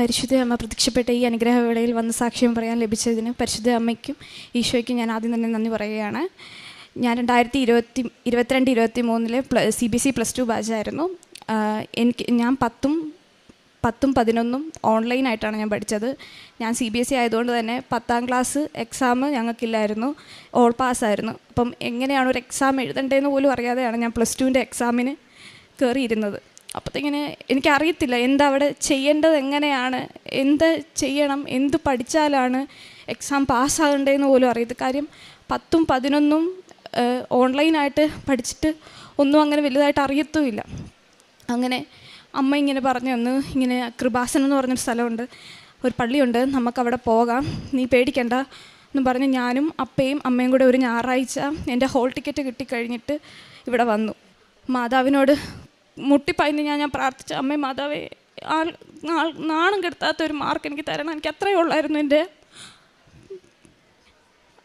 പരിശുദ്ധ അമ്മ പ്രത്യക്ഷപ്പെട്ട ഈ അനുഗ്രഹവേളയിൽ വന്ന് സാക്ഷ്യം പറയാൻ ലഭിച്ചതിന് പരിശുദ്ധ അമ്മയ്ക്കും ഈശോയ്ക്കും ഞാൻ ആദ്യം തന്നെ നന്ദി പറയുകയാണ്. ഞാൻ 2022-23 CBSE +2 ബാച്ചായിരുന്നു. ഞാൻ 10ഉം 11ഉം ഓൺലൈനായിട്ടാണ് ഞാൻ പഠിച്ചത്. ഞാൻ CBSE ആയതുകൊണ്ട് തന്നെ 10ാം ക്ലാസ് എക്സാം ഞങ്ങൾക്കില്ലായിരുന്നു, ഓൾ പാസ്സായിരുന്നു. അപ്പം എങ്ങനെയാണ് ഒരു എക്സാം എഴുതേണ്ടതെന്ന് പോലും അറിയാതെയാണ് ഞാൻ +2ൻ്റെ എക്സാമിന് കയറിയിരുന്നത്. അപ്പോഴത്തേക്കിന് എനിക്കറിയത്തില്ല എന്താ അവിടെ ചെയ്യേണ്ടത്, എങ്ങനെയാണ്, എന്ത് ചെയ്യണം, എന്ത് പഠിച്ചാലാണ് എക്സാം പാസ്സാകേണ്ടതെന്ന് പോലും അറിയത്തില്ല. കാര്യം 10ഉം 11ഉം ഓൺലൈനായിട്ട് പഠിച്ചിട്ട് ഒന്നും അങ്ങനെ വലുതായിട്ട് അറിയത്തുമില്ല. അങ്ങനെ അമ്മ ഇങ്ങനെ പറഞ്ഞു തന്നു, ഇങ്ങനെ കൃപാസനം എന്ന് പറഞ്ഞൊരു സ്ഥലമുണ്ട്, ഒരു പള്ളിയുണ്ട്, നമുക്കവിടെ പോകാം, നീ പേടിക്കണ്ട എന്ന് പറഞ്ഞ് ഞാനും അപ്പയും അമ്മയും കൂടെ ഒരു ഞായറാഴ്ച എൻ്റെ ഹോൾ ടിക്കറ്റ് കിട്ടിക്കഴിഞ്ഞിട്ട് ഇവിടെ വന്നു. മാതാവിനോട് മുട്ടിപ്പായിന്ന് ഞാൻ പ്രാർത്ഥിച്ച, അമ്മേ മാതാവേ, നാണം കെടുത്താത്ത ഒരു മാർക്ക് എനിക്ക് തരണം, എനിക്ക് അത്രയേ ഉള്ളായിരുന്നു എൻ്റെ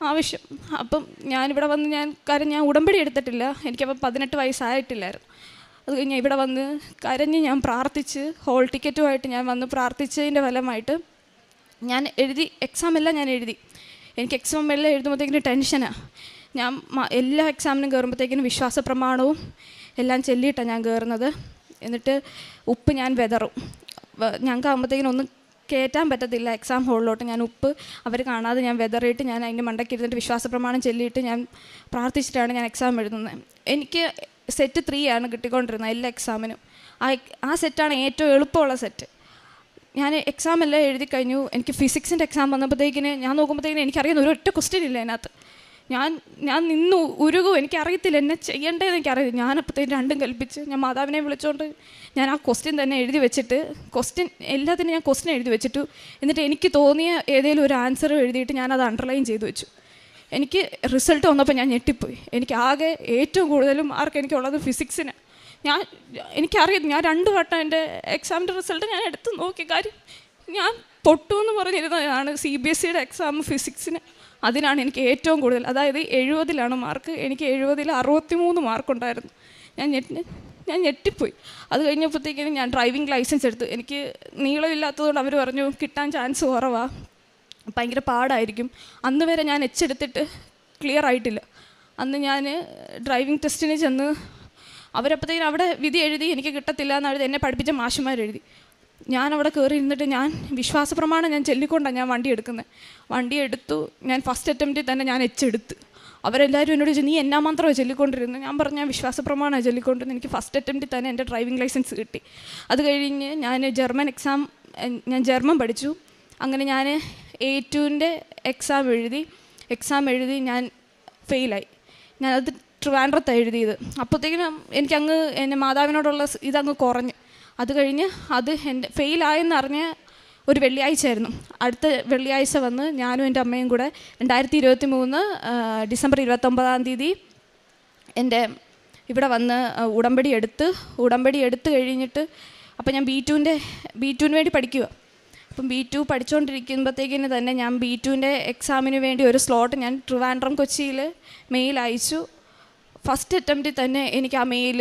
ആവശ്യം. അപ്പം ഞാനിവിടെ വന്ന് ഞാൻ ഉടമ്പടി എടുത്തിട്ടില്ല, എനിക്കപ്പം 18 വയസ്സായിട്ടില്ലായിരുന്നു. അത് കഴിഞ്ഞ് ഇവിടെ വന്ന് കരഞ്ഞ് ഞാൻ പ്രാർത്ഥിച്ച്, ഹോൾ ടിക്കറ്റുമായിട്ട് ഞാൻ വന്ന് പ്രാർത്ഥിച്ചതിൻ്റെ ഫലമായിട്ട് ഞാൻ എഴുതി. എക്സാമെല്ലാം ഞാൻ എഴുതി. എനിക്ക് എക്സാം എല്ലാം എഴുതുമ്പോഴത്തേക്കിനും ടെൻഷനാണ്. ഞാൻ എല്ലാ എക്സാമിനും കയറുമ്പോഴത്തേക്കിനും വിശ്വാസ പ്രമാണവും എല്ലാം ചൊല്ലിയിട്ടാണ് ഞാൻ കയറുന്നത്. എന്നിട്ട് ഉപ്പ് ഞാൻ വെതറും. ഞങ്ങൾക്ക് ആകുമ്പോഴത്തേക്കിനും ഒന്നും കയറ്റാൻ പറ്റത്തില്ല എക്സാം ഹോളിലോട്ട്. ഞാൻ ഉപ്പ് അവർ കാണാതെ ഞാൻ വെതറിയിട്ട് ഞാൻ അതിൻ്റെ മണ്ടയ്ക്ക് ഇരുന്നിട്ട് വിശ്വാസ പ്രമാണം ചൊല്ലിയിട്ട് ഞാൻ പ്രാർത്ഥിച്ചിട്ടാണ് ഞാൻ എക്സാം എഴുതുന്നത്. എനിക്ക് സെറ്റ് 3 ആണ് കിട്ടിക്കൊണ്ടിരുന്നത് എല്ലാ എക്സാമിനും. ആ സെറ്റാണ് ഏറ്റവും എളുപ്പമുള്ള സെറ്റ്. ഞാൻ എക്സാം എല്ലാം എഴുതി കഴിഞ്ഞു. എനിക്ക് ഫിസിക്സിൻ്റെ എക്സാം വന്നപ്പോഴത്തേക്കിന് ഞാൻ നോക്കുമ്പോഴത്തേക്കിന് എനിക്കറിയുന്ന ഒരൊറ്റ ക്വസ്റ്റ്യൻ ഇല്ല അതിനകത്ത്. ഞാൻ നിന്ന് ഉരുകും, എനിക്കറിയത്തില്ല എന്നെ ചെയ്യേണ്ടതെന്ന് എനിക്കറിയില്ല. ഞാനപ്പോഴത്തേക്കും രണ്ടും കൽപ്പിച്ച് ഞാൻ മാതാവിനെ വിളിച്ചുകൊണ്ട് ഞാൻ ആ ക്വസ്റ്റ്യൻ തന്നെ എഴുതി വെച്ചിട്ട്, എല്ലാത്തിനും ഞാൻ ക്വസ്റ്റ്യൻ എഴുതി വെച്ചിട്ടു. എന്നിട്ട് എനിക്ക് തോന്നിയ ഏതെങ്കിലും ഒരു ആൻസർ എഴുതിയിട്ട് ഞാനത് അണ്ടർലൈൻ ചെയ്ത് വെച്ചു. എനിക്ക് റിസൾട്ട് വന്നപ്പോൾ ഞാൻ ഞെട്ടിപ്പോയി. എനിക്ക് ആകെ ഏറ്റവും കൂടുതലും മാർക്ക് എനിക്കുള്ളത് ഫിസിക്സിന്. എനിക്കറിയാം, ഞാൻ 2 വട്ടം എൻ്റെ എക്സാമിൻ്റെ റിസൾട്ട് ഞാൻ എടുത്ത് നോക്കി. കാര്യം ഞാൻ പൊട്ടു എന്ന് പറഞ്ഞിരുന്നതാണ് CBSEയുടെ എക്സാം ഫിസിക്സിന്. അതിനാണ് എനിക്ക് ഏറ്റവും കൂടുതൽ, അതായത് 70ലാണ് മാർക്ക്. എനിക്ക് 70ൽ 63 മാർക്കുണ്ടായിരുന്നു. ഞാൻ ഞെട്ടിപ്പോയി. അത് കഴിഞ്ഞപ്പോഴത്തേക്കും ഞാൻ ഡ്രൈവിംഗ് ലൈസൻസ് എടുത്തു. എനിക്ക് നീളമില്ലാത്തതുകൊണ്ട് അവർ പറഞ്ഞു കിട്ടാൻ ചാൻസ് കുറവാണ്, ഭയങ്കര പാടായിരിക്കും. അന്ന് വരെ ഞാൻ എടുത്തിട്ട് ക്ലിയർ ആയിട്ടില്ല. അന്ന് ഞാൻ ഡ്രൈവിംഗ് ടെസ്റ്റിന് ചെന്ന് അവരപ്പോഴത്തേക്കും അവിടെ വിധി എഴുതി എനിക്ക് കിട്ടത്തില്ല എന്ന് എന്നെ പഠിപ്പിച്ച മാഷന്മാരെഴുതി. ഞാൻ അവിടെ കയറി ഇരുന്നിട്ട് ഞാൻ വിശ്വാസ പ്രമാണം ഞാൻ ചൊല്ലിക്കൊണ്ടാണ് ഞാൻ വണ്ടി എടുക്കുന്നത്. വണ്ടി എടുത്തു. ഞാൻ ഫസ്റ്റ് അറ്റംപ്റ്റിൽ തന്നെ ഞാൻ എടുത്ത്. അവരെല്ലാവരും എന്നോട് ചോദിച്ചു, നീ എന്നാ മാത്രമേ ചൊല്ലിക്കൊണ്ടിരുന്നത്? ഞാൻ പറഞ്ഞു, ഞാൻ വിശ്വാസ പ്രമാണമാണ് ചൊല്ലിക്കൊണ്ടിരുന്നത്. എനിക്ക് ഫസ്റ്റ് അറ്റംപ്റ്റിൽ തന്നെ എൻ്റെ ഡ്രൈവിംഗ് ലൈസൻസ് കിട്ടി. അത് കഴിഞ്ഞ് ഞാൻ ജർമ്മൻ പഠിച്ചു. അങ്ങനെ ഞാൻ A2ൻ്റെ എക്സാം എഴുതി ഞാൻ ഫെയിലായി. ഞാനത് ട്രിവാൻഡ്രത്താണ് എഴുതിയത്. അപ്പോഴത്തേക്കിനും എനിക്കങ്ങ് എൻ്റെ മാതാവിനോടുള്ള ഇതങ്ങ് കുറഞ്ഞ്. അത് കഴിഞ്ഞ് അത് എൻ്റെ ഫെയിലായെന്നറിഞ്ഞ ഒരു വെള്ളിയാഴ്ചയായിരുന്നു. അടുത്ത വെള്ളിയാഴ്ച വന്ന് ഞാനും എൻ്റെ അമ്മയും കൂടെ 2023 ഡിസംബർ 29 എൻ്റെ ഇവിടെ വന്ന് ഉടമ്പടി എടുത്ത് കഴിഞ്ഞിട്ട് അപ്പം ഞാൻ B2ന് വേണ്ടി പഠിക്കുക. അപ്പം B2 പഠിച്ചുകൊണ്ടിരിക്കുമ്പോഴത്തേക്കിന് തന്നെ ഞാൻ B2ൻ്റെ എക്സാമിന് വേണ്ടി ഒരു സ്ലോട്ട് ഞാൻ ട്രിവാൻഡ്രം കൊച്ചിയിൽ മെയിൽ അയച്ചു. ഫസ്റ്റ് അറ്റംപ്റ്റിൽ തന്നെ എനിക്ക് ആ മെയിൽ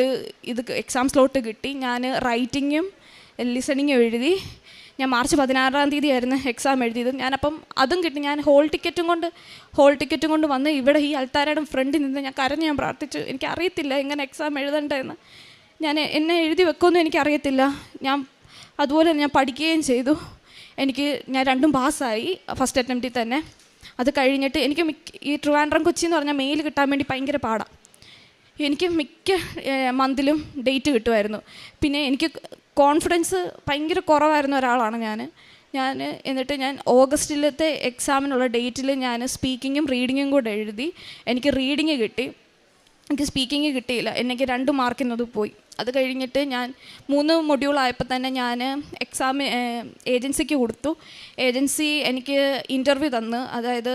എക്സാം സ്ലോട്ട് കിട്ടി. ഞാൻ റൈറ്റിങ്ങും ലിസണിങ്ങും എഴുതി. ഞാൻ മാർച്ച് 16 ആയിരുന്നു എക്സാം എഴുതിയത്. ഞാനപ്പം അതും കിട്ടി. ഞാൻ ഹോൾ ടിക്കറ്റും കൊണ്ട് വന്ന് ഇവിടെ ഈ അൽത്താരയുടെ ഫ്രണ്ടിൽ നിന്ന് ഞാൻ പ്രാർത്ഥിച്ചു. എനിക്കറിയത്തില്ല എങ്ങനെ എക്സാം എഴുതേണ്ടതെന്ന്. എന്നെ എഴുതി വെക്കുമെന്നും എനിക്കറിയത്തില്ല. അതുപോലെ ഞാൻ പഠിക്കുകയും ചെയ്തു. ഞാൻ 2ഉം പാസ്സായി ഫസ്റ്റ് അറ്റംപ്റ്റിൽ തന്നെ. അത് കഴിഞ്ഞിട്ട് എനിക്ക് ഈ ട്രിവാൻഡ്രം കൊച്ചി എന്ന് പറഞ്ഞാൽ മെയിൽ കിട്ടാൻ വേണ്ടി ഭയങ്കര പാടാണ്. എനിക്ക് മിക്ക മന്തിലും ഡേറ്റ് കിട്ടുമായിരുന്നു. പിന്നെ എനിക്ക് കോൺഫിഡൻസ് ഭയങ്കര കുറവായിരുന്ന ഒരാളാണ് എന്നിട്ട് ഞാൻ ഓഗസ്റ്റിലത്തെ എക്സാമിനുള്ള ഡേറ്റിൽ ഞാൻ സ്പീക്കിങ്ങും റീഡിങ്ങും കൂടെ എഴുതി. എനിക്ക് റീഡിങ് കിട്ടി, എനിക്ക് സ്പീക്കിങ് കിട്ടിയില്ല. എനിക്ക് 2 മാർക്കിനത് പോയി. അത് കഴിഞ്ഞിട്ട് ഞാൻ 3 മൊഡ്യൂളായപ്പോൾ തന്നെ ഞാൻ എക്സാം ഏജൻസിക്ക് കൊടുത്തു. ഏജൻസി എനിക്ക് ഇൻ്റർവ്യൂ തന്നു. അതായത്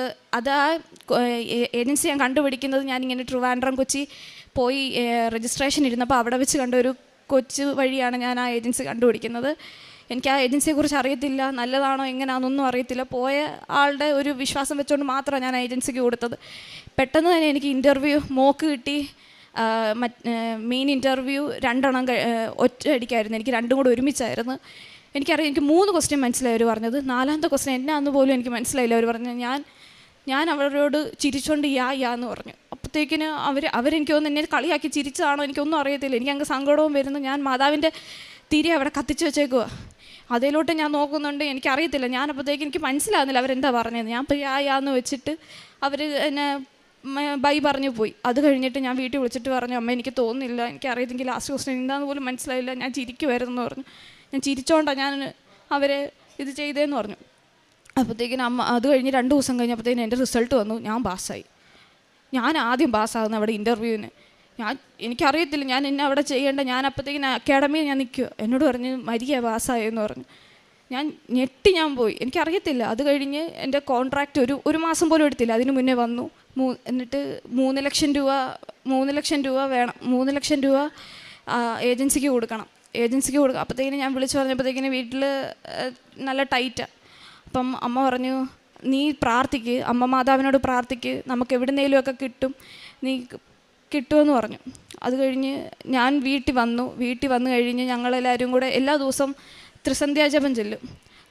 ഏജൻസി ഞാൻ കണ്ടുപിടിക്കുന്നത് ഞാനിങ്ങനെ ട്രിവാൻഡ്രം കൊച്ചി പോയി രജിസ്ട്രേഷൻ ഇരുന്നപ്പോൾ അവിടെ വെച്ച് കണ്ട ഒരു കൊച്ചു വഴിയാണ് ഞാൻ ആ ഏജൻസി കണ്ടുപിടിക്കുന്നത്. എനിക്ക് ആ ഏജൻസിയെക്കുറിച്ച് അറിയത്തില്ല, നല്ലതാണോ എങ്ങനെയാണെന്നൊന്നും അറിയത്തില്ല. പോയ ആളുടെ ഒരു വിശ്വാസം വെച്ചുകൊണ്ട് മാത്രമാണ് ഞാൻ ആ ഏജൻസിക്ക് കൊടുത്തത്. പെട്ടെന്ന് തന്നെ എനിക്ക് ഇൻ്റർവ്യൂ മോക്ക് കിട്ടി. മെയിൻ ഇൻ്റർവ്യൂ 2 ഒറ്റ അടിക്കായിരുന്നു. എനിക്ക് 2 കൂടെ ഒരുമിച്ചായിരുന്നു. എനിക്കറിയാം, എനിക്ക് 3 ക്വസ്റ്റ്യൻ മനസ്സിലായി അവർ പറഞ്ഞത്. 4ാമത്തെ ക്വസ്റ്റ്യൻ എന്നാന്ന് പോലും എനിക്ക് മനസ്സിലായില്ല. അവർ പറഞ്ഞു, ഞാൻ അവരോട് ചിരിച്ചുകൊണ്ട് യാ എന്ന് പറഞ്ഞു. അപ്പോഴത്തേക്കിന് അവരെനിക്ക് തോന്നുന്നു എന്നെ കളിയാക്കി ചിരിച്ചതാണോ എനിക്കൊന്നും അറിയത്തില്ല. എനിക്ക് അങ്ങ് സങ്കടവും വരുന്നു. ഞാൻ മാതാവിൻ്റെ തിരി അവിടെ കത്തിച്ച് വെച്ചേക്കുക. അതിലോട്ട് ഞാൻ നോക്കുന്നുണ്ട്, എനിക്കറിയത്തില്ല. അപ്പോഴത്തേക്ക് എനിക്ക് മനസ്സിലാകുന്നില്ല അവരെന്താ പറഞ്ഞത്. ഞാൻ ഇപ്പോൾ യാന്ന് വെച്ചിട്ട് അവർ എന്നെ ബൈ പറഞ്ഞു പോയി. അത് കഴിഞ്ഞിട്ട് ഞാൻ വീട്ടിൽ വിളിച്ചിട്ട് പറഞ്ഞു, അമ്മ എനിക്ക് തോന്നുന്നില്ല, എനിക്കറിയത്തെങ്കിൽ ലാസ്റ്റ് ക്വസ്റ്റ്യൻ എന്താണെന്ന് പോലും മനസ്സിലായില്ല, ഞാൻ ചിരിക്കുമായിരുന്നു പറഞ്ഞു. ഞാൻ ചിരിച്ചോണ്ടാണ് ഞാൻ അവരെ ഇത് ചെയ്തതെന്ന് പറഞ്ഞു. അപ്പോഴത്തേക്കിനും അമ്മ അത് കഴിഞ്ഞ് 2 ദിവസം കഴിഞ്ഞപ്പോഴത്തേക്കും എൻ്റെ റിസൾട്ട് വന്നു. ഞാൻ പാസ്സായി. ഞാൻ ആദ്യം പാസ്സാകുന്ന അവിടെ ഇൻ്റർവ്യൂവിന്. എനിക്കറിയത്തില്ല ഞാൻ എന്നെ അവിടെ ചെയ്യേണ്ട. ഞാൻ അപ്പോഴത്തേക്കിന് അക്കാഡമിയിൽ ഞാൻ നിൽക്കുക. എന്നോട് പറഞ്ഞു മരിയ പാസ്സായെന്ന് പറഞ്ഞു. ഞാൻ ഞാൻ പോയി. എനിക്കറിയത്തില്ല. അത് കഴിഞ്ഞ് എൻ്റെ കോൺട്രാക്റ്റ് ഒരു മാസം പോലും എടുത്തില്ല. അതിന് മുന്നേ വന്നു. എന്നിട്ട് 3 ലക്ഷം രൂപ വേണം. 3 ലക്ഷം രൂപ ഏജൻസിക്ക് കൊടുക്കണം. അപ്പോഴത്തേക്കിന് ഞാൻ വിളിച്ച് പറഞ്ഞപ്പോഴത്തേക്കിന് വീട്ടിൽ നല്ല ടൈറ്റാണ്. അപ്പം അമ്മ പറഞ്ഞു, നീ പ്രാർത്ഥിക്ക്, അമ്മ മാതാവിനോട് പ്രാർത്ഥിക്ക്, നമുക്ക് എവിടുന്നേലുമൊക്കെ കിട്ടുമെന്ന് പറഞ്ഞു. അത് കഴിഞ്ഞ് ഞാൻ വീട്ടിൽ വന്നു കഴിഞ്ഞ് ഞങ്ങളെല്ലാവരും കൂടെ എല്ലാ ദിവസവും ത്രിസന്ധ്യാജപം ചെല്ലും.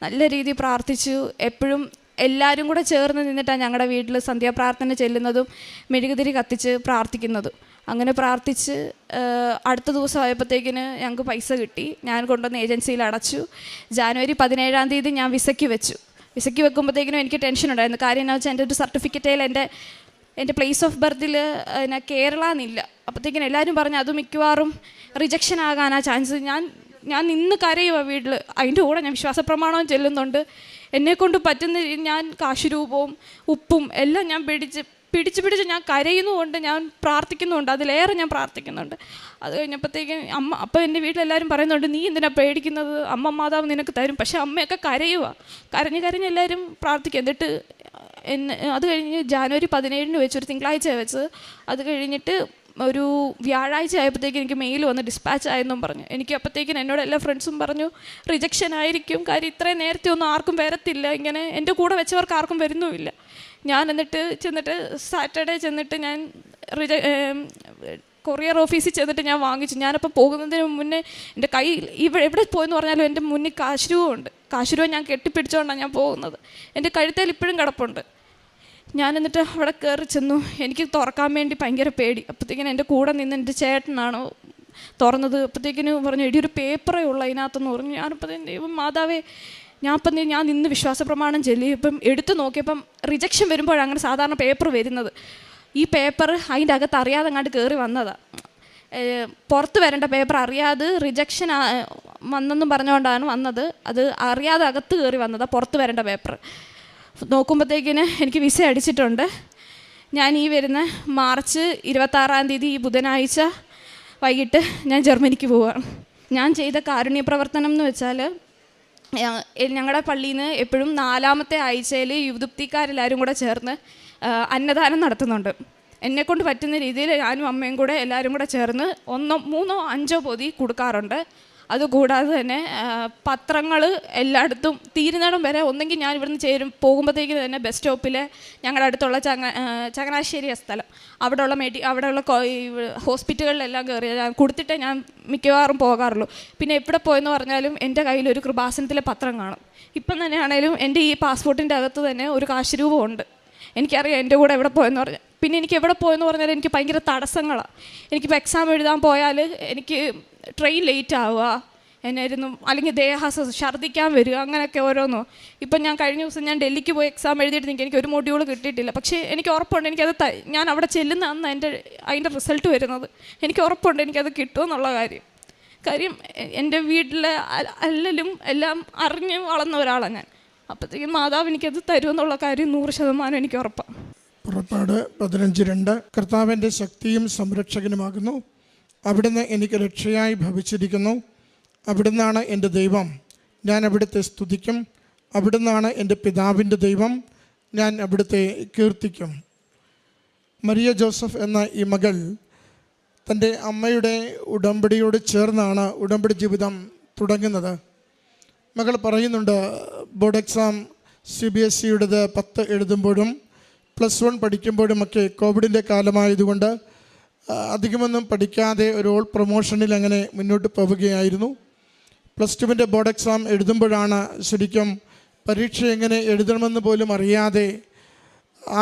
നല്ല രീതിയിൽ പ്രാർത്ഥിച്ചു. എപ്പോഴും എല്ലാവരും കൂടെ ചേർന്ന് നിന്നിട്ടാണ് ഞങ്ങളുടെ വീട്ടിൽ സന്ധ്യാപ്രാർത്ഥന ചെല്ലുന്നതും മെഴുകുതിരി കത്തിച്ച് പ്രാർത്ഥിക്കുന്നതും. അങ്ങനെ പ്രാർത്ഥിച്ച് അടുത്ത ദിവസം ആയപ്പോഴത്തേക്കിന് ഞങ്ങൾക്ക് പൈസ കിട്ടി. ഞാൻ കൊണ്ടുവന്ന് ഏജൻസിയിൽ അടച്ചു. ജാനുവരി 17-ാം തീയതി ഞാൻ വിസയ്ക്ക് വെക്കുമ്പോഴത്തേക്കിനും എനിക്ക് ടെൻഷൻ ഉണ്ടായിരുന്നു. കാര്യം എന്താ വെച്ചാൽ എൻ്റെ ഒരു സർട്ടിഫിക്കറ്റിൽ എൻ്റെ പ്ലേസ് ഓഫ് ബർത്തിൽ കേരള എന്നില്ല. അപ്പോഴത്തേക്കിനും എല്ലാവരും പറഞ്ഞു അത് മിക്കവാറും റിജക്ഷൻ ആകാനാണ് ചാൻസ്. ഞാൻ നിന്ന് കരയുക വീട്ടിൽ. അതിൻ്റെ കൂടെ ഞാൻ വിശ്വാസപ്രമാണവും ചെല്ലുന്നുണ്ട്. എന്നെക്കൊണ്ട് പറ്റുന്ന ഞാൻ കാശുരൂപവും ഉപ്പും എല്ലാം ഞാൻ പിടിച്ച് ഞാൻ കരയുന്നുമുണ്ട്, ഞാൻ പ്രാർത്ഥിക്കുന്നുമുണ്ട്, അതിലേറെ ഞാൻ പ്രാർത്ഥിക്കുന്നുണ്ട്. അത് കഴിഞ്ഞപ്പോഴത്തേക്കും അപ്പോൾ എൻ്റെ വീട്ടിലെല്ലാവരും പറയുന്നുണ്ട്, നീ എന്തിനാണ് പേടിക്കുന്നത്, അമ്മ മാതാവ് നിനക്ക് തരും. പക്ഷേ അമ്മയൊക്കെ കരഞ്ഞ് എല്ലാവരും പ്രാർത്ഥിക്കുക. എന്നിട്ട് അത് കഴിഞ്ഞ് ജാനുവരി 17-ന് ഒരു തിങ്കളാഴ്ച വെച്ച് അത് കഴിഞ്ഞിട്ട് ഒരു വ്യാഴാഴ്ച ആയപ്പോഴത്തേക്ക് എനിക്ക് മെയിൽ വന്ന് ഡിസ്പാച്ച് ആയെന്നും പറഞ്ഞു. എനിക്ക് അപ്പോഴത്തേക്കിന് എന്നോട് എല്ലാ ഫ്രണ്ട്സും പറഞ്ഞു റിജക്ഷൻ ആയിരിക്കും, കാര്യം ഇത്രയും നേരത്തെ ഒന്നും ആർക്കും വരത്തില്ല, ഇങ്ങനെ എൻ്റെ കൂടെ വെച്ചവർക്ക് ആർക്കും വരുന്നുമില്ല. ഞാൻ ചെന്നിട്ട് സാറ്റർഡേ ചെന്നിട്ട് ഞാൻ കൊറിയർ ഓഫീസിൽ ചെന്നിട്ട് ഞാൻ വാങ്ങിച്ചു. ഞാനപ്പോൾ പോകുന്നതിന് മുന്നേ എൻ്റെ കയ്യിൽ എവിടെ പോയെന്ന് പറഞ്ഞാലും എൻ്റെ മുന്നിൽ കാശുരൂപമുണ്ട്. കാശുരൂപ ഞാൻ കെട്ടിപ്പിടിച്ചുകൊണ്ടാണ് ഞാൻ പോകുന്നത്. എൻ്റെ കഴുത്തേൽ ഇപ്പോഴും കിടപ്പുണ്ട്. ഞാൻ എന്നിട്ട് അവിടെ കയറി ചെന്നു. എനിക്ക് തുറക്കാൻ വേണ്ടി ഭയങ്കര പേടി. അപ്പോഴത്തേക്കിനും എൻ്റെ കൂടെ നിന്ന് എൻ്റെ ചേട്ടനാണ് തുറന്നത്. അപ്പോഴത്തേക്കിനും പറഞ്ഞു, എടി ഒരു പേപ്പറേ ഉള്ളൂ അതിനകത്തെന്ന് പറഞ്ഞു. ഞാനിപ്പോൾ മാതാവേ, ഞാൻ നിന്ന് വിശ്വാസപ്രമാണം ചൊല്ലി ഇപ്പം എടുത്തു നോക്കിയപ്പം റിജക്ഷൻ വരുമ്പോഴാണ് അങ്ങനെ സാധാരണ പേപ്പർ വരുന്നത്. ഈ പേപ്പർ അതിൻ്റെ അകത്ത് അറിയാതെ അങ്ങോട്ട് കയറി വന്നതാണ്. പുറത്ത് വരേണ്ട പേപ്പർ അറിയാതെ റിജക്ഷൻ വന്നെന്നും പറഞ്ഞുകൊണ്ടാണ് വന്നത്. അത് അറിയാതെ അകത്ത് കയറി വന്നതാണ് പുറത്ത് വരേണ്ട പേപ്പർ. നോക്കുമ്പോഴത്തേക്കിന് എനിക്ക് വിസ അടിച്ചിട്ടുണ്ട്. ഞാൻ ഈ വരുന്ന മാർച്ച് 26-ാം തീയതി ഈ ബുധനാഴ്ച വൈകിട്ട് ഞാൻ ജർമ്മനിക്ക് പോവുകയാണ്. ഞാൻ ചെയ്ത കാരുണ്യ പ്രവർത്തനം എന്ന് വെച്ചാൽ ഞങ്ങളുടെ പള്ളിയിൽ നിന്ന് എപ്പോഴും 4ാമത്തെ ആഴ്ചയിൽ യുവതുപ്തിക്കാരെല്ലാവരും കൂടെ ചേർന്ന് അന്നദാനം നടത്തുന്നുണ്ട്. എന്നെക്കൊണ്ട് പറ്റുന്ന രീതിയിൽ ഞാനും അമ്മയും കൂടെ എല്ലാവരും കൂടെ ചേർന്ന് 1, 3, 5 പൊതി കൊടുക്കാറുണ്ട്. അതുകൂടാതെ തന്നെ പത്രങ്ങൾ എല്ലായിടത്തും തീരുന്നിടം വരെ ഒന്നെങ്കിൽ ഞാൻ ഇവിടുന്ന് പോകുമ്പോഴത്തേക്ക് തന്നെ ബസ് സ്റ്റോപ്പിൽ ഞങ്ങളുടെ അടുത്തുള്ള ചങ്ങനാശ്ശേരി സ്ഥലം അവിടെയുള്ള ഹോസ്പിറ്റലുകളിലെല്ലാം കയറി ഞാൻ കൊടുത്തിട്ടേ ഞാൻ മിക്കവാറും പോകാറുള്ളൂ. പിന്നെ എവിടെ പോയെന്ന് പറഞ്ഞാലും എൻ്റെ കയ്യിൽ ഒരു കൃപാസനത്തിലെ പത്രം കാണും. ഇപ്പം തന്നെയാണേലും എൻ്റെ ഈ പാസ്പോർട്ടിൻ്റെ അകത്ത് തന്നെ ഒരു കാശുരൂപമുണ്ട്. എനിക്കറിയാം എൻ്റെ കൂടെ എവിടെ പോയെന്ന് പറഞ്ഞാൽ. പിന്നെ എനിക്ക് എവിടെ പോയെന്ന് പറഞ്ഞാൽ എനിക്ക് ഭയങ്കര തടസ്സങ്ങളാണ്. എനിക്കിപ്പോൾ എക്സാം എഴുതാൻ പോയാൽ എനിക്ക് ട്രെയിൻ ലേറ്റ് ആവുക എന്നായിരുന്നു, അല്ലെങ്കിൽ ഛർദ്ദിക്കാൻ വരിക, അങ്ങനെയൊക്കെ ഓരോന്നോ. ഇപ്പം ഞാൻ കഴിഞ്ഞ ദിവസം ഞാൻ ഡൽഹിക്ക് പോയി എക്സാം എഴുതിയിട്ട് എനിക്ക് ഒരു മൊഡ്യൂൾ കിട്ടിയിട്ടില്ല. പക്ഷേ എനിക്ക് ഉറപ്പുണ്ട് എനിക്കത് ഞാൻ അവിടെ ചെല്ലുന്ന അന്ന് അതിൻ്റെ റിസൾട്ട് വരുന്നത്. എനിക്ക് ഉറപ്പുണ്ട് എനിക്കത് കിട്ടുമെന്നുള്ള കാര്യം എൻ്റെ വീട്ടിലെ എല്ലാം അറിഞ്ഞ് വളർന്ന ഒരാളാണ് ഞാൻ. അപ്പോഴത്തേക്കും മാതാവ് എനിക്കത് തരുമെന്നുള്ള കാര്യം 100% എനിക്ക് ഉറപ്പാണ്. പുറപ്പാട് 15:2 കർത്താവിൻ്റെ ശക്തിയും സംരക്ഷകനുമാകുന്നു, അവിടുന്ന് എനിക്ക് രക്ഷയായി ഭവിച്ചിരിക്കുന്നു. അവിടുന്നാണ് എൻ്റെ ദൈവം, ഞാൻ അവിടുത്തെ സ്തുതിക്കും. അവിടുന്നാണ് എൻ്റെ പിതാവിൻ്റെ ദൈവം, ഞാൻ അവിടുത്തെ കീർത്തിക്കും. മരിയ ജോസഫ് എന്ന ഈ മകൾ തൻ്റെ അമ്മയുടെ ഉടമ്പടിയോട് ചേർന്നാണ് ഉടമ്പടി ജീവിതം തുടങ്ങുന്നത്. മകൾ പറയുന്നുണ്ട്, ബോർഡ് എക്സാം CBSEയുടേത് 10 എഴുതുമ്പോഴും +1 പഠിക്കുമ്പോഴുമൊക്കെ കോവിഡിൻ്റെ കാലമായതുകൊണ്ട് അധികമൊന്നും പഠിക്കാതെ ഒരു പ്രൊമോഷനിൽ അങ്ങനെ മുന്നോട്ട് പോവുകയായിരുന്നു. +2 ബോർഡ് എക്സാം എഴുതുമ്പോഴാണ് ശരിക്കും പരീക്ഷ എങ്ങനെ എഴുതണമെന്ന് പോലും അറിയാതെ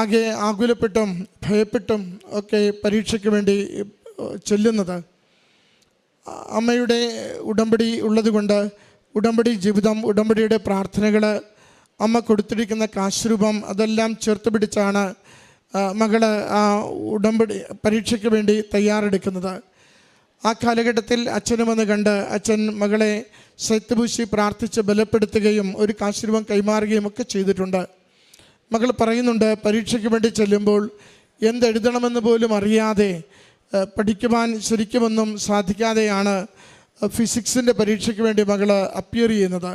ആകെ ആകുലപ്പെട്ടും ഭയപ്പെട്ടും ഒക്കെ പരീക്ഷയ്ക്ക് വേണ്ടി ചെല്ലുന്നത്. അമ്മയുടെ ഉടമ്പടി ഉള്ളതുകൊണ്ട് ഉടമ്പടി ജീവിതം, ഉടമ്പടിയുടെ പ്രാർത്ഥനകൾ, അമ്മ കൊടുത്തിരിക്കുന്ന കാശുരൂപം അതെല്ലാം ചേർത്ത് പിടിച്ചാണ് മകള് ആ ഉടമ്പടി പരീക്ഷയ്ക്ക് വേണ്ടി തയ്യാറെടുക്കുന്നത്. ആ കാലഘട്ടത്തിൽ അച്ഛനും വന്ന് കണ്ട് അച്ഛൻ മകളെ ശൈത്യപൂശി പ്രാർത്ഥിച്ച് ബലപ്പെടുത്തുകയും ഒരു കാശുരൂപം കൈമാറുകയും ഒക്കെ ചെയ്തിട്ടുണ്ട്. മകൾ പറയുന്നുണ്ട്, പരീക്ഷയ്ക്ക് വേണ്ടി ചെല്ലുമ്പോൾ എന്തെഴുതണമെന്ന് പോലും അറിയാതെ പഠിക്കുവാൻ ശരിക്കുമൊന്നും സാധിക്കാതെയാണ് ഫിസിക്സിൻ്റെ പരീക്ഷയ്ക്ക് വേണ്ടി മകൾ അപ്പിയർ ചെയ്യുന്നത്.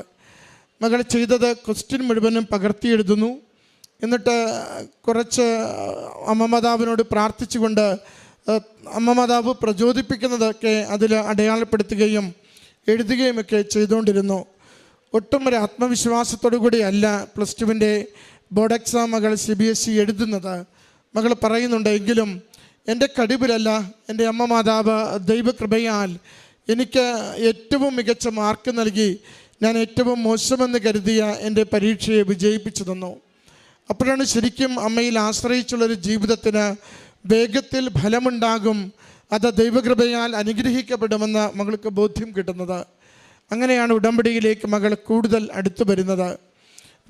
മകൾ ചെയ്തത് ക്വസ്റ്റ്യൻ മുഴുവനും പകർത്തി എഴുതുന്നു. എന്നിട്ട് കുറച്ച് അമ്മമാതാവിനോട് പ്രാർത്ഥിച്ചുകൊണ്ട് അമ്മമാതാവ് പ്രചോദിപ്പിക്കുന്നതൊക്കെ അതിൽ അടയാളപ്പെടുത്തുകയും എഴുതുകയുമൊക്കെ ചെയ്തുകൊണ്ടിരുന്നു. ഒട്ടും ഒരു ആത്മവിശ്വാസത്തോടു കൂടിയല്ല +2 ബോർഡ് എക്സാം മകൾ CBSE എഴുതുന്നത്. മകൾ പറയുന്നുണ്ട്, എങ്കിലും എൻ്റെ കഴിവിലല്ല, എൻ്റെ അമ്മ മാതാവ് ദൈവകൃപയാൽ എനിക്ക് ഏറ്റവും മികച്ച മാർക്ക് നൽകി ഞാൻ ഏറ്റവും മോശമെന്ന് കരുതിയ എൻ്റെ പരീക്ഷയെ വിജയിപ്പിച്ചു തന്നു. അപ്പോഴാണ് ശരിക്കും അമ്മയിൽ ആശ്രയിച്ചുള്ളൊരു ജീവിതത്തിന് വേഗത്തിൽ ഫലമുണ്ടാകും, അത് ദൈവകൃപയാൽ അനുഗ്രഹിക്കപ്പെടുമെന്ന് മകൾക്ക് ബോധ്യം കിട്ടുന്നത്. അങ്ങനെയാണ് ഉടമ്പടിയിലേക്ക് മകൾ കൂടുതൽ അടുത്തു വരുന്നത്.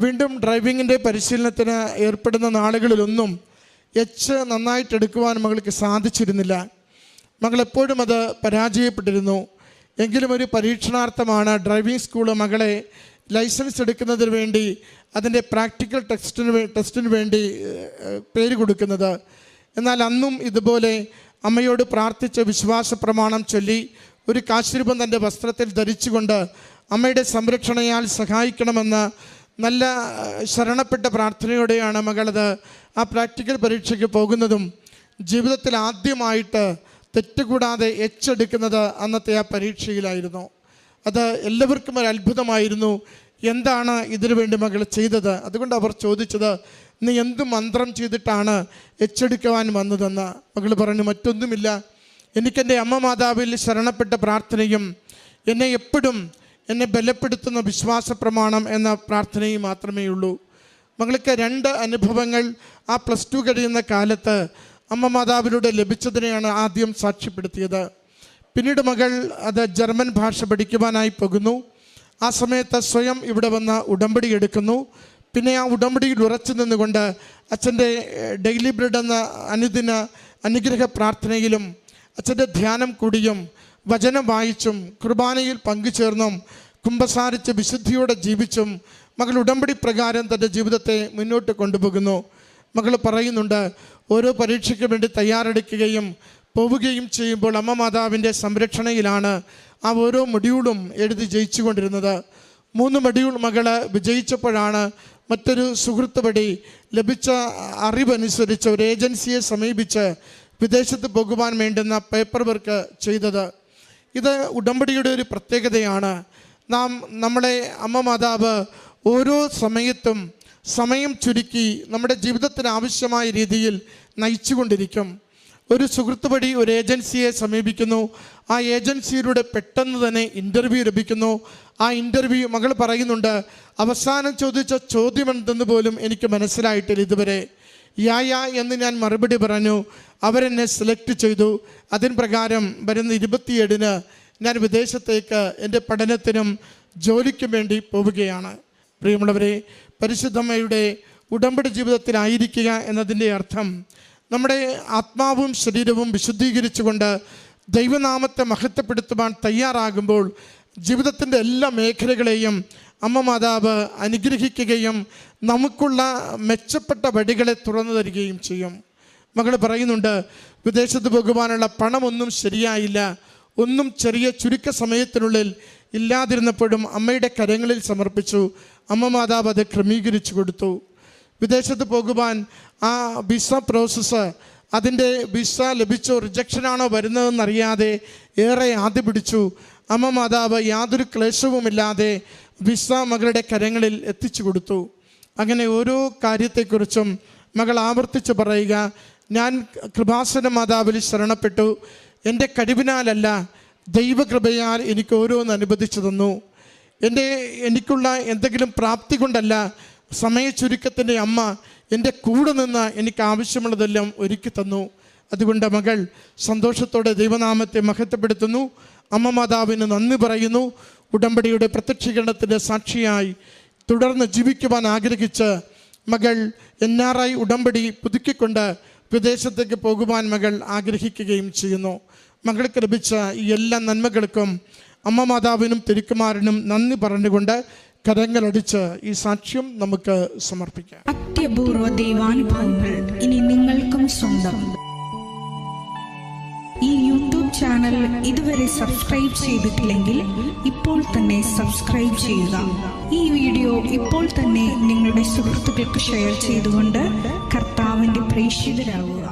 വീണ്ടും ഡ്രൈവിങ്ങിൻ്റെ പരിശീലനത്തിന് ഏർപ്പെടുന്ന നാളുകളിലൊന്നും നന്നായിട്ട് എടുക്കുവാൻ മകൾക്ക് സാധിച്ചിരുന്നില്ല. മകളെപ്പോഴും അത് പരാജയപ്പെട്ടിരുന്നു. എങ്കിലും ഒരു പരീക്ഷണാർത്ഥമാണ് ഡ്രൈവിംഗ് സ്കൂൾ മകളെ ലൈസൻസ് എടുക്കുന്നതിന് വേണ്ടി അതിൻ്റെ പ്രാക്ടിക്കൽ ടെസ്റ്റിന് വേണ്ടി പേര് കൊടുക്കുന്നത്. എന്നാൽ അന്നും ഇതുപോലെ അമ്മയോട് പ്രാർത്ഥിച്ച് വിശ്വാസ പ്രമാണം ചൊല്ലി ഒരു കാശുരൂപം തൻ്റെ വസ്ത്രത്തിൽ ധരിച്ചുകൊണ്ട് അമ്മയുടെ സംരക്ഷണയാൽ സഹായിക്കണമെന്ന് നല്ല ശരണപ്പെട്ട പ്രാർത്ഥനയോടെയാണ് മകളത് ആ പ്രാക്ടിക്കൽ പരീക്ഷയ്ക്ക് പോകുന്നതും ജീവിതത്തിൽ ആദ്യമായിട്ട് തെറ്റുകൂടാതെ എടുക്കുന്നത് അന്നത്തെ ആ പരീക്ഷയിലായിരുന്നു. അത് എല്ലാവർക്കും ഒരു അത്ഭുതമായിരുന്നു. എന്താണ് ഇതിനു വേണ്ടി മകൾ ചെയ്തത്? അതുകൊണ്ട് അവർ ചോദിച്ചത്, നീ എന്ത് മന്ത്രം ചെയ്തിട്ടാണ് എടുക്കുവാൻ വന്നതെന്ന്. മകൾ പറഞ്ഞു, മറ്റൊന്നുമില്ല, എനിക്കെൻ്റെ അമ്മ മാതാവിൽ ശരണപ്പെട്ട പ്രാർത്ഥനയും എന്നെ ബലപ്പെടുത്തുന്ന വിശ്വാസ പ്രമാണം എന്ന പ്രാർത്ഥനയും മാത്രമേ ഉള്ളൂ. മകൾക്ക് 2 അനുഭവങ്ങൾ ആ +2 കഴിയുന്ന കാലത്ത് അമ്മ മാതാവിലൂടെ ലഭിച്ചതിനെയാണ് ആദ്യം സാക്ഷ്യപ്പെടുത്തിയത്. പിന്നീട് മകൾ അത് ജർമ്മൻ ഭാഷ പഠിക്കുവാനായി പോകുന്നു. ആ സമയത്ത് സ്വയം ഇവിടെ വന്ന് ഉടമ്പടി എടുക്കുന്നു. പിന്നെ ആ ഉടമ്പടിയിൽ ഉറച്ചു നിന്നുകൊണ്ട് അച്ഛൻ്റെ ഡെയിലി ബ്രെഡ് എന്ന അനുദിന അനുഗ്രഹ പ്രാർത്ഥനയിലും അച്ഛൻ്റെ ധ്യാനം കൂടിയും വചനം വായിച്ചും കുർബാനയിൽ പങ്കുചേർന്നും കുമ്പസാരിച്ച് വിശുദ്ധിയോടെ ജീവിച്ചും മകൾ ഉടമ്പടി പ്രകാരം തൻ്റെ ജീവിതത്തെ മുന്നോട്ട് കൊണ്ടുപോകുന്നു. മകൾ പറയുന്നുണ്ട്, ഓരോ പരീക്ഷയ്ക്ക് വേണ്ടി തയ്യാറെടുക്കുകയും പോവുകയും ചെയ്യുമ്പോൾ അമ്മ മാതാവിൻ്റെ സംരക്ഷണയിലാണ് ആ ഓരോ മൊഡ്യൂളും എഴുതി ജയിച്ചു കൊണ്ടിരുന്നത്. 3 മൊഡ്യൂൾ മകൾ വിജയിച്ചപ്പോഴാണ് മറ്റൊരു സുഹൃത്ത് വഴി ലഭിച്ച അറിവനുസരിച്ച് ഒരു ഏജൻസിയെ സമീപിച്ച് വിദേശത്ത് പോകുവാൻ വേണ്ടുന്ന പേപ്പർ വർക്ക് ചെയ്തത്. ഇത് ഉടമ്പടിയുടെ ഒരു പ്രത്യേകതയാണ്. നമ്മളെ അമ്മ മാതാവ് ഓരോ സമയത്തും സമയം ചുരുക്കി നമ്മുടെ ജീവിതത്തിന് ആവശ്യമായ രീതിയിൽ നയിച്ചുകൊണ്ടിരിക്കും. ഒരു സുഹൃത്ത് വഴി ഒരു ഏജൻസിയെ സമീപിക്കുന്നു. ആ ഏജൻസിയിലൂടെ പെട്ടെന്ന് തന്നെ ഇൻ്റർവ്യൂ ലഭിക്കുന്നു. ആ ഇൻ്റർവ്യൂ മകൾ പറയുന്നുണ്ട്, അവസാനം ചോദിച്ച ചോദ്യം എന്തെന്ന് പോലും എനിക്ക് മനസ്സിലായിട്ടില്ല ഇതുവരെ. യാ എന്ന് ഞാൻ മറുപടി പറഞ്ഞു. അവരെന്നെ സെലക്ട് ചെയ്തു. അതിന് പ്രകാരം വരുന്ന 27-ന് ഞാൻ വിദേശത്തേക്ക് എൻ്റെ പഠനത്തിനും ജോലിക്കും വേണ്ടി പോവുകയാണ്. പ്രിയമുള്ളവരെ, പരിശുദ്ധമ്മയുടെ ഉടമ്പടി ജീവിതത്തിലായിരിക്കുക എന്നതിൻ്റെ അർത്ഥം നമ്മുടെ ആത്മാവും ശരീരവും വിശുദ്ധീകരിച്ചുകൊണ്ട് ദൈവനാമത്തെ മഹത്വപ്പെടുത്തുവാൻ തയ്യാറാകുമ്പോൾ ജീവിതത്തിൻ്റെ എല്ലാ മേഖലകളെയും അമ്മ മാതാവ് അനുഗ്രഹിക്കുകയും നമുക്കുള്ള മെച്ചപ്പെട്ട വഴികളെ തുറന്നു തരികയും ചെയ്യും. മകൾ പറയുന്നുണ്ട്, വിദേശത്ത് പോകുവാനുള്ള പണമൊന്നും ശരിയായില്ല. ഒന്നും ചെറിയ ചുരുക്ക സമയത്തിനുള്ളിൽ ഇല്ലാതിരുന്നപ്പോഴും അമ്മയുടെ കരങ്ങളിൽ സമർപ്പിച്ചു. അമ്മ മാതാവ് അത് ക്രമീകരിച്ചു കൊടുത്തു. വിദേശത്ത് പോകുവാൻ ആ വിസ പ്രോസസ്സ്, അതിൻ്റെ വിസ ലഭിച്ചോ റിജക്ഷനാണോ വരുന്നതെന്നറിയാതെ ഏറെ ആദ്യ പിടിച്ചു. അമ്മ മാതാവ് യാതൊരു ക്ലേശവുമില്ലാതെ വിസ മകളുടെ കരങ്ങളിൽ എത്തിച്ചു കൊടുത്തു. അങ്ങനെ ഓരോ കാര്യത്തെക്കുറിച്ചും മകൾ ആവർത്തിച്ച് പറയുക, ഞാൻ കൃപാസന മാതാവിൽ ശരണപ്പെട്ടു. എൻ്റെ കഴിവിനാലല്ല, ദൈവകൃപയാൽ എനിക്ക് ഓരോന്ന് അനുവദിച്ചു തന്നു. എനിക്കുള്ള എന്തെങ്കിലും പ്രാപ്തി കൊണ്ടല്ല, സമയ ചുരുക്കത്തിൻ്റെ അമ്മ എൻ്റെ കൂടെ നിന്ന് എനിക്ക് ആവശ്യമുള്ളതെല്ലാം ഒരുക്കി തന്നു. അതുകൊണ്ട് മകൾ സന്തോഷത്തോടെ ദൈവനാമത്തെ മഹത്വപ്പെടുത്തുന്നു. അമ്മ മാതാവിന് നന്ദി പറയുന്നു. ഉടമ്പടിയുടെ പ്രത്യക്ഷീകരണത്തിൻ്റെ സാക്ഷിയായി തുടർന്ന് ജീവിക്കുവാൻ ആഗ്രഹിച്ച് മകൾ NRI ഉടമ്പടി പുതുക്കിക്കൊണ്ട് വിദേശത്തേക്ക് പോകുവാൻ മകൾ ആഗ്രഹിക്കുകയും ചെയ്യുന്നു. മകൾക്ക് ലഭിച്ച ഈ എല്ലാ നന്മകൾക്കും അമ്മ മാതാവിനും തിരുക്കുമാരനും നന്ദി പറഞ്ഞുകൊണ്ട് കരങ്ങളടിച്ച് ഈ സാക്ഷ്യം നമുക്ക് സമർപ്പിക്കാം. അത്യപൂർവ ദൈവാനുഭവങ്ങൾ ഇനി നിങ്ങൾക്കും സ്വന്തം. ഈ യൂട്യൂബ് ചാനൽ ഇതുവരെ സബ്സ്ക്രൈബ് ചെയ്തിട്ടില്ലെങ്കിൽ ഇപ്പോൾ തന്നെ സബ്സ്ക്രൈബ് ചെയ്യുക. ഈ വീഡിയോ ഇപ്പോൾ തന്നെ നിങ്ങളുടെ സുഹൃത്തുക്കൾക്ക് ഷെയർ ചെയ്തുകൊണ്ട് കർത്താവിൻ്റെ പ്രേക്ഷിതരാകുക.